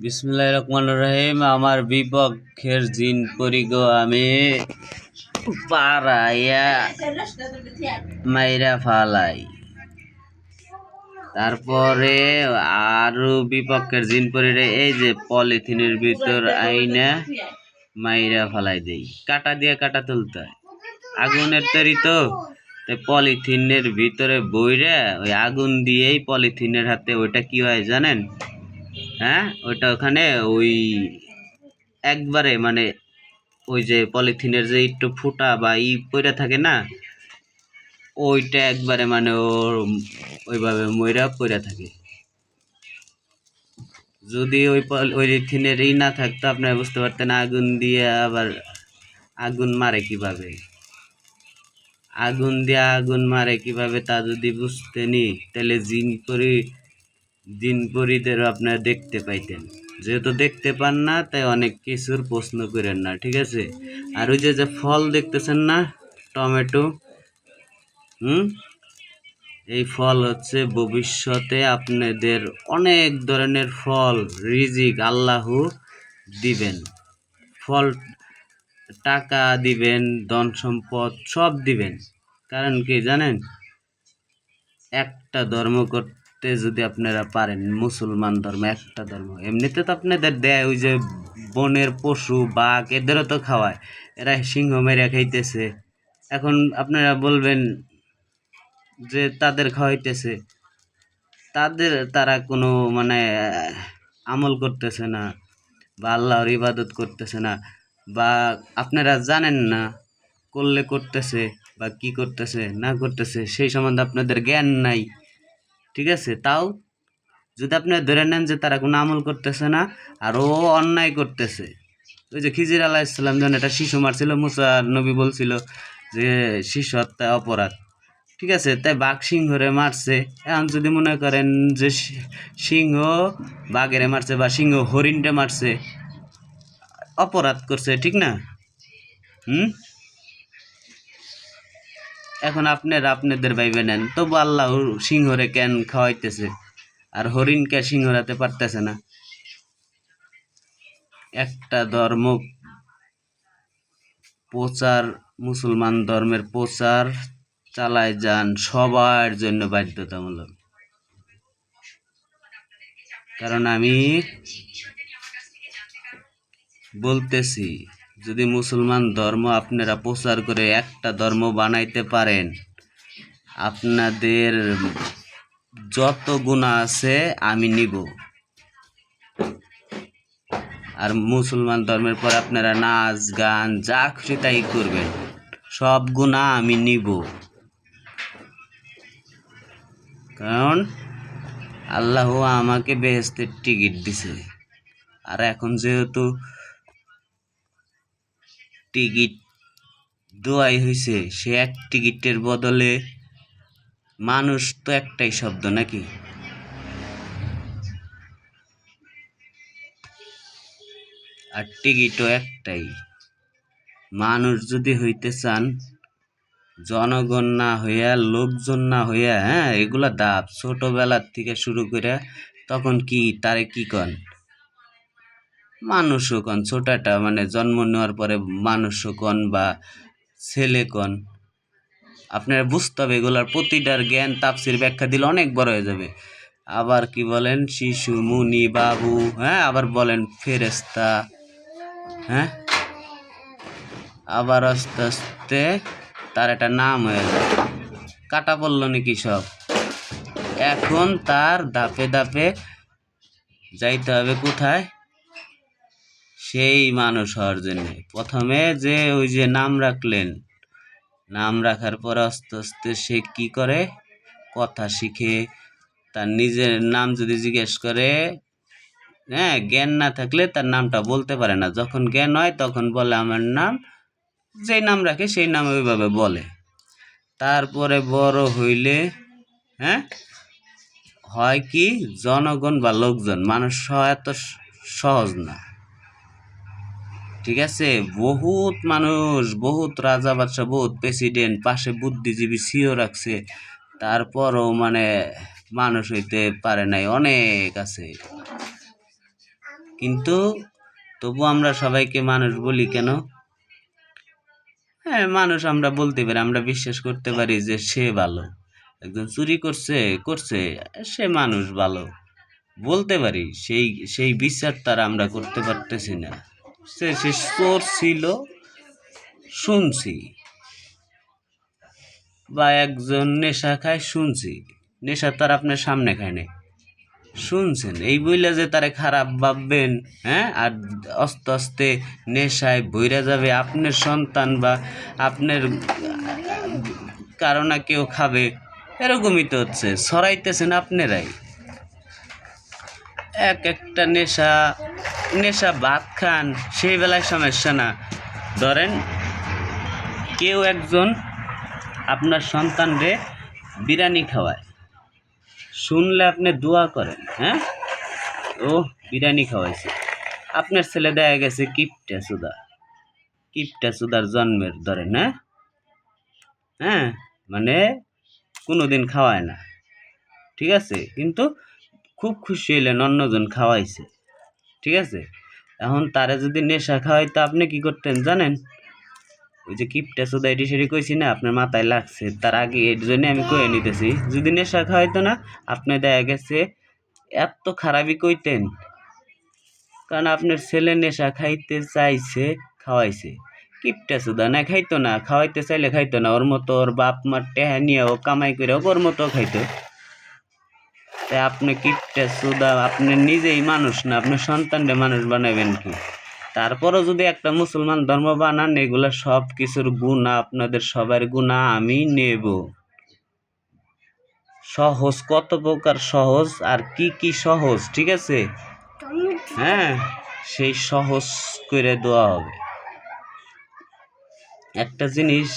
বিসমিল্লাহির রহমানির রহিম। আমার বিপক্ষের জিন পরি গো আমি পাড়াইয়া মাইরা ফালাই। তারপরে আরো বিপক্ষের জিন পরিরে এই যে পলিথিনের ভিতর আইনা মাইরা ফালাই দেই। কাটা দিয়ে কাটা তুলতে হয়, আগুনের তৈরি তো পলিথিনের ভিতরে বইরা ওই আগুন দিয়েই পলিথিনের হাতে ওইটা কি হয় জানেন? হ্যাঁ, ওইটা ওখানে ওই একবারে মানে ওই যে পলিথিনের যে একটু ফুটা বা পইরা থাকে না, ওইটা একবারে মানে ওর ওইভাবে মইরা পইরা থাকে। যদি ওই পলিথিনের না থাকতো আপনারা বুঝতে পারতেন আগুন দিয়ে আবার আগুন মারে কিভাবে, আগুন দিয়ে আগুন মারে কিভাবে তা যদি বুঝতেনি তাহলে জিন পরিদেরও আপনারা দেখতে পাইতেন। যেহেতু দেখতে পান না তাই অনেক কিছুর প্রশ্ন করেন না, ঠিক আছে? আর ওই যে ফল দেখতেছেন না, টমেটো, এই ফল হচ্ছে ভবিষ্যতে আপনাদের অনেক ধরনের ফল রিজিক আল্লাহ দিবেন। ফল টাকা দিবেন, ধন সম্পদ সব দিবেন। কারণ কি জানেন? একটা ধর্ম করতে যদি আপনারা পারেন, মুসলমান ধর্ম একটা ধর্ম, এমনিতে তো আপনাদের দেয় ওই যে বনের পশু বাঘ এদেরও তো খাওয়ায়, এরা সিংহ মেরে খাইতেছে। এখন আপনারা বলবেন যে তাদের খাওয়াইতেছে, তারা কোনো মানে আমল করতেছে না বা আল্লাহর ইবাদত করতেছে না, বা আপনারা জানেন না করলে করতেছে বা কি করতেছে না করতেছে সেই সম্বন্ধে আপনাদের জ্ঞান নাই, ঠিক আছে? তাও যদি আপনারা ধরে নেন যে তারা কোনো আমল করতেছে না আর ও অন্যায় করতেছে, ওই যে খিজির আলাইহিস সালাম যখন একটা শিশু মারছিল, মুসা নবী বলছিল যে শিশু হত্যা অপরাধ, ঠিক আছে? তাই বাঘ সিংহরে মারছে। এখন যদি মনে করেন যে সিংহ বাঘেরে মারছে বা সিংহ হরিণটা মারছে, অপরাধ করছে, ঠিক না? এখন আপনাদের ভাইবে নেন, তবু আল্লাহ সিংহরে কেন খাওয়াইতেছে আর হরিণকে সিংহরাতে পারতেছে না? একটা ধর্ম প্রচার, মুসলমান ধর্মের প্রচার চালায় যান, সবার জন্য বাধ্যতামূলক। কারণ আমি বলতেছি, যদি মুসলমান ধর্ম আপনারা প্রচার করে একটা ধর্ম বানাইতে পারেন, আপনাদের যত গুনাহ আছে আমি নিব। আর মুসলমান ধর্মের পর আপনারা নাচ গান যা খুশি তাই করবেন, সব গুনাহ আমি নিব। কারণ আল্লাহ আমাকে বেহেশতের টিকিট দিছে। আর এখন যেহেতু টিকিট দোয়াই হয়েছে, সে এক টিকিটের বদলে মানুষ তো একটাই শব্দ নাকি? আর টিকিটও একটাই। মানুষ যদি হইতে চান, জনগণ না হইয়া, লোকজন না হইয়া, হ্যাঁ, এগুলা দাপ ছোটবেলার থেকে শুরু করে তখন কি তারে কি কন? মানুষও কন। ছোটাটা মানে জন্ম নেওয়ার পরে মানুষও কন বা ছেলে কন। আপনারা বুঝতে হবে, এগুলার প্রতিটার জ্ঞান তাফসির ব্যাখ্যা দিলে অনেক বড় হয়ে যাবে। আবার কি বলেন শিশু, মুনি, বাবু, হ্যাঁ, আবার বলেন ফেরেশতা, হ্যাঁ, আবার আস্তে আস্তে তার একটা নাম হয়ে যায়। কাটা পড়লো নাকি সব? এখন তার ধাপে ধাপে যাইতে হবে কোথায়? সেই মানুষ হওয়ার জন্য প্রথমে যে ওই যে নাম রাখলেন, নাম রাখার পর আস্তে আস্তে সে কি করে? কথা শিখে। তার নিজের নাম যদি জিজ্ঞেস করে, হ্যাঁ, জ্ঞান না থাকলে তার নামটা বলতে পারে না। যখন জ্ঞান হয় তখন বলে আমার নাম, যেই নাম রাখে সেই নাম ওইভাবে বলে। তারপরে বড় হইলে, হ্যাঁ, হয় কি জনগণ বা লোকজন, মানুষ হওয়া এত সহজ না, ঠিক আছে? বহুত মানুষ, বহুত রাজা বাদশাহ, বহুত প্রেসিডেন্ট, পাশে বুদ্ধিজীবী সিও রাখছে, তারপরও মানে মানুষ হইতে পারে নাই, অনেক আছে। কিন্তু তবু আমরা সবাইকে মানুষ বলি কেন? হ্যাঁ, মানুষ আমরা বলতে পারি, আমরা বিশ্বাস করতে পারি যে সে ভালো। একজন চুরি করছে করছে সে মানুষ ভালো বলতে পারি, সেই সেই বিচার তার আমরা করতে পারতেছি না। সে সে চোর ছিল শুনছি, বা একজন নেশা খায় শুনছি, নেশা তার আপনার সামনে খায় নাই, শুনছেন, এই বইলে যে তারে খারাপ ভাববেন, হ্যাঁ? আর আস্তে আস্তে নেশায় বইরা যাবে আপনার সন্তান, বা আপনার কারো না কেউ খাবে, এরকমই তো হচ্ছে, ছড়াইতেছেন আপনারাই। এক একটা নেশা নেশা ভাত খান সেই বেলায় সমস্যা না, ধরেন কেউ একজন আপনার সন্তানরে বিরিয়ানি খাওয়ায়, শুনলে আপনি দোয়া করেন, হ্যাঁ ও বিরিয়ানি খাওয়াইছে, আপনার ছেলে দেখা গেছে কিপটা সুদার জন্মের, ধরেন, হ্যাঁ হ্যাঁ, মানে কোনোদিন খাওয়ায় না, ঠিক আছে, কিন্তু খুব খুশি হইলেন অন্যজন খাওয়াইছে, ঠিক আছে। এখন তারা যদি নেশা খাওয়াইতো আপনি কি করতেন জানেন? ওই যে কিপটা সুদা এটি সেটি কইছি না, আপনার মাথায় লাগছে, তার আগে এর জন্য আমি কয়ে নিতেছি, যদি নেশা খাওয়াইতো না আপনি দেখা গেছে এত খারাপই কইতেন, কারণ আপনার ছেলে নেশা খাইতে চাইছে, খাওয়াইছে। কিপটা সুদা না খাইতো না, খাওয়াইতে চাইলে খাইতো না, ওর মতো ওর বাপ মার টেহা নিয়ে ও কামাই করে ওর মতো খাইতো। তাই আপনি কিপটা সুদা, আপনি নিজেই মানুষ না, আপনার সন্তানরে মানুষ বানাবেন কি? তারপরও যদি একটা মুসলমান ধর্ম বানান, এগুলা সব কিছুর গুণা, আপনাদের সবার গুণা আমি নেব। সহজ, কত প্রকার সহজ, আর কি কি সহজ, ঠিক আছে, হ্যাঁ, সেই সহজ করে দেওয়া হবে। একটা জিনিস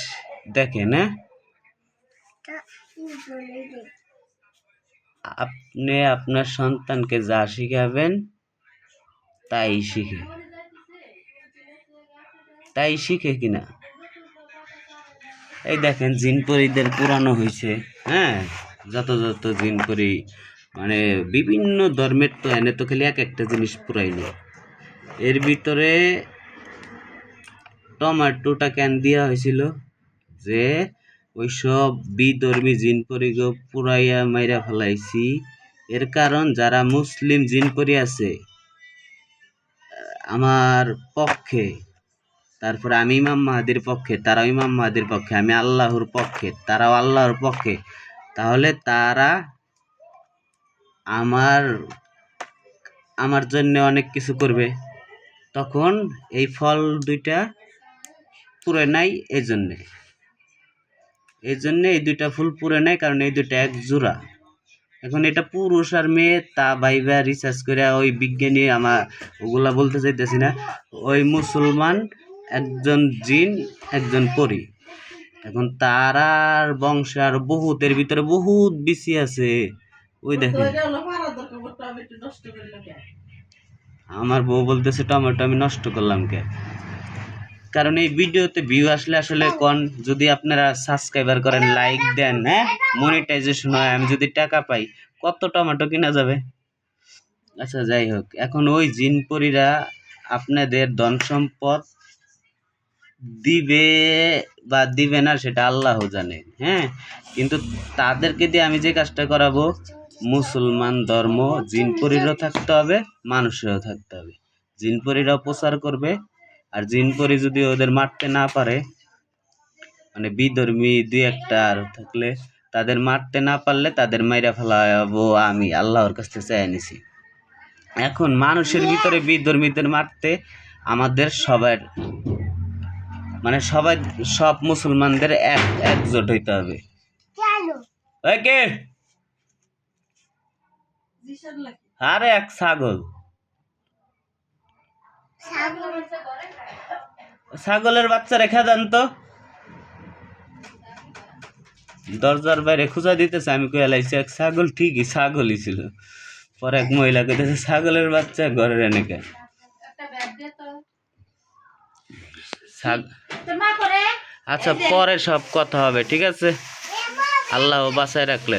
দেখেন, হ্যাঁ, আপনি আপনার সন্তানকে যা শিখাবেন তাই শিখে কিনা। এই দেখেন জিনপরিদের পুরানো হয়েছে, হ্যাঁ, যত যত জিনপরি, মানে বিভিন্ন ধর্মের, তো এনে তো খালি এক একটা জিনিস পুরাইলো, এর ভিতরে টমেটোটা কেন দেওয়া হয়েছিল? যে ওইসব বিধর্মী জিনপরিকে পুরাইয়া মাইরা ফেলাইছি, এর কারণ যারা মুসলিম জিনপরি আছে আমার পক্ষে, তারপরে আমি ইমাম মাহাদির পক্ষে, তারাও ইমাম মাহাদির পক্ষে, আমি আল্লাহর পক্ষে, তারাও আল্লাহর পক্ষে, তাহলে তারা আমার আমার জন্য অনেক কিছু করবে, তখন এই ফল দুইটা পুরে নাই, এই জন্যে এই দুইটা ফুল পুরে নাই, কারণ এই দুইটা এক জোড়া। এখন এটা পুরুষ আর মেয়ে তা ভাইবা রিসার্চ করে, ওই বিজ্ঞানী আমার ওগুলা বলতে চাইতেছি না, ওই মুসলমান একজন জিন একজন পরী, এখন তারার বংশে আর বহুতের ভিতরে বহুত বেশি আছে। ওই দেখেন আমার বউ বলতেছে টমেটো আমি নষ্ট করলাম কে? কারণ এই ভিডিওতে ভিউ আসলে আসলে কোন, যদি আপনারা সাবস্ক্রাইবার করেন, লাইক দেন, হ্যাঁ, মনিটাইজেশন হয়, আমি যদি টাকা পাই, কত টমেটো কিনা যাবে। আচ্ছা যাই হোক, এখন ওই জিনপরীরা আপনাদের ধন সম্পদ দিবে বা দিবে না সেটা আল্লাহ জানে, হ্যাঁ, কিন্তু তাদেরকে দিয়ে আমি যে কাজটা করাবো, মুসলমান ধর্ম জিনপরীরও থাকতে হবে, মানুষেরও থাকতে হবে, জিনপরীরাও প্রচার করবে, আর জিনপরি যদি ওদের মারতে না পারে, মানে বিধর্মী দুই একটা আর থাকলে, তাদের মারতে না পারলে তাদের মাইরা ফেলাবো আমি আল্লাহর কাছ থেকে চাই নিছি। এখন মানুষের ভিতরে বিধর্মীদের মারতে আমাদের সবার, মানে সবাই, সব মুসলমানদের একজোট হইতে হবে। কে? আরে এক ছাগল, ছাগলের বাচ্চা রেখা দেন তো, দরজার বাইরে খুঁজা দিতেছে, আমি কয়ে লাইছি এক ছাগল, ঠিকই ছাগলই ছিল, পরে এক মহিলা কইতেছে ছাগলের বাচ্চা ঘরে এনে কেন? আচ্ছা পরে সব কথা হবে, ঠিক আছে, আল্লাহ বাঁচায় রাখলে।